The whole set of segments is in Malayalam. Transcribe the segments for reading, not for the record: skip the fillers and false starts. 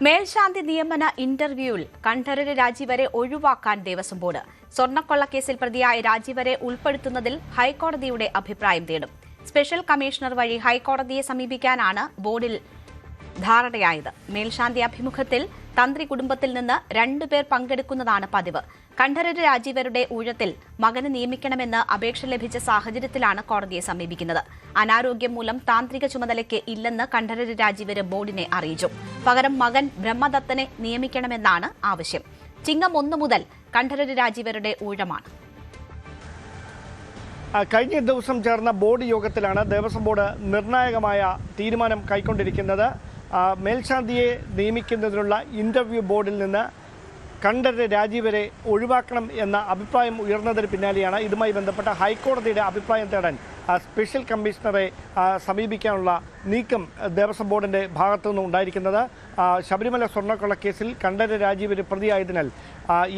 മേൽശാന്തി നിയമന ഇന്റർവ്യൂവിൽ കണ്ഠരര് രാജീവരെ ഒഴിവാക്കാൻ ദേവസ്വം ബോർഡ്. സ്വർണ്ണക്കൊള്ളക്കേസിൽ പ്രതിയായ രാജീവരെ ഉൾപ്പെടുത്തുന്നതിൽ ഹൈക്കോടതിയുടെ അഭിപ്രായം തേടും. സ്പെഷ്യൽ കമ്മീഷണർ വഴി ഹൈക്കോടതിയെ സമീപിക്കാനാണ് ബോർഡിൽ ധാരണയായത്. മേൽശാന്തി അഭിമുഖത്തിൽ തന്ത്രി കുടുംബത്തിൽ നിന്ന് 2 പേർ പങ്കെടുക്കുന്നതാണ് പതിവ്. കണ്ഠരര് രാജീവരുടെ ഊഴത്തിൽ മകനെ നിയമിക്കണമെന്ന് അപേക്ഷ ലഭിച്ച സാഹചര്യത്തിലാണ് കോടതിയെ സമീപിക്കുന്നത്. അനാരോഗ്യം മൂലം താന്ത്രിക ചുമതലയ്ക്ക് ഇല്ലെന്ന് കണ്ഠരര് രാജീവര് ബോർഡിനെ അറിയിച്ചു. പകരം മകൻ ബ്രഹ്മദത്തനെ നിയമിക്കണമെന്നാണ് ആവശ്യം. ചിങ്ങം 1 മുതൽ കണ്ഠരര് രാജീവരുടെ ഊഴമാണ്. കഴിഞ്ഞ ദിവസം ചേർന്ന ബോർഡ് യോഗത്തിലാണ് ദേവസ്വം ബോർഡ് നിർണായകമായ തീരുമാനം കൈക്കൊണ്ടിരിക്കുന്നത്. മേൽശാന്തിയെ നിയമിക്കുന്നതിനുള്ള ഇന്റർവ്യൂ ബോർഡിൽ നിന്ന് കണ്ഠരര് രാജീവരെ ഒഴിവാക്കണം എന്ന അഭിപ്രായം ഉയർന്നതിന് പിന്നാലെയാണ് ഇതുമായി ബന്ധപ്പെട്ട ഹൈക്കോടതിയുടെ അഭിപ്രായം തേടാൻ സ്പെഷ്യൽ കമ്മീഷണറെ സമീപിക്കാനുള്ള നീക്കം ദേവസ്വം ബോർഡിൻ്റെ ഭാഗത്തു നിന്നും ഉണ്ടായിരിക്കുന്നത്. ശബരിമല സ്വർണ്ണക്കൊള്ളക്കേസിൽ കണ്ഠരര് രാജീവര് പ്രതിയായതിനാൽ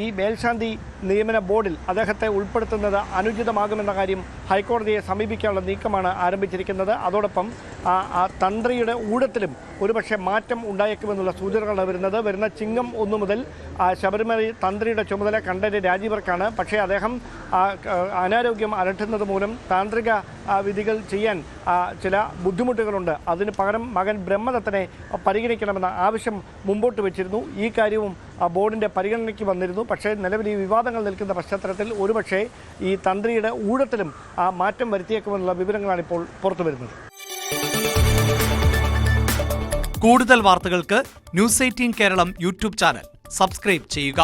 ഈ മേൽശാന്തി നിയമന ബോർഡിൽ അദ്ദേഹത്തെ ഉൾപ്പെടുത്തുന്നത് അനുചിതമാകുമെന്ന കാര്യം ഹൈക്കോടതിയെ സമീപിക്കാനുള്ള നീക്കമാണ് ആരംഭിച്ചിരിക്കുന്നത്. അതോടൊപ്പം തന്ത്രിയുടെ ഊഴത്തിലും ഒരുപക്ഷെ മാറ്റം ഉണ്ടായേക്കുമെന്നുള്ള സൂചനകളാണ് വരുന്ന ചിങ്ങം 1 മുതൽ ശബരിമല തന്ത്രിയുടെ ചുമതല കണ്ഠരര് രാജീവർക്കാണ്. പക്ഷേ അദ്ദേഹം അനാരോഗ്യം അലട്ടുന്നത് മൂലം താന്ത്രിക വിധികൾ ചെയ്യാൻ ചില ബുദ്ധിമുട്ടുകളുണ്ട്. അതിന് പകരം മകൻ ബ്രഹ്മദത്തനെ പരിഗണിക്കണമെന്ന ആവശ്യം മുമ്പോട്ട് വെച്ചിരുന്നു. ഈ കാര്യവും ബോർഡിൻ്റെ പരിഗണനയ്ക്ക് വന്നിരുന്നു. പക്ഷേ നിലവിൽ ഈ വിവാദങ്ങൾ നിൽക്കുന്ന പശ്ചാത്തലത്തിൽ ഒരുപക്ഷെ ഈ തന്ത്രിയുടെ ഊഴത്തിലും മാറ്റം വരുത്തിയേക്കുമെന്നുള്ള വിവരങ്ങളാണ് ഇപ്പോൾ പുറത്തുവരുന്നത്. കൂടുതൽ വാർത്തകൾക്ക് News 18 Keralam YouTube channel subscribe ചെയ്യുക.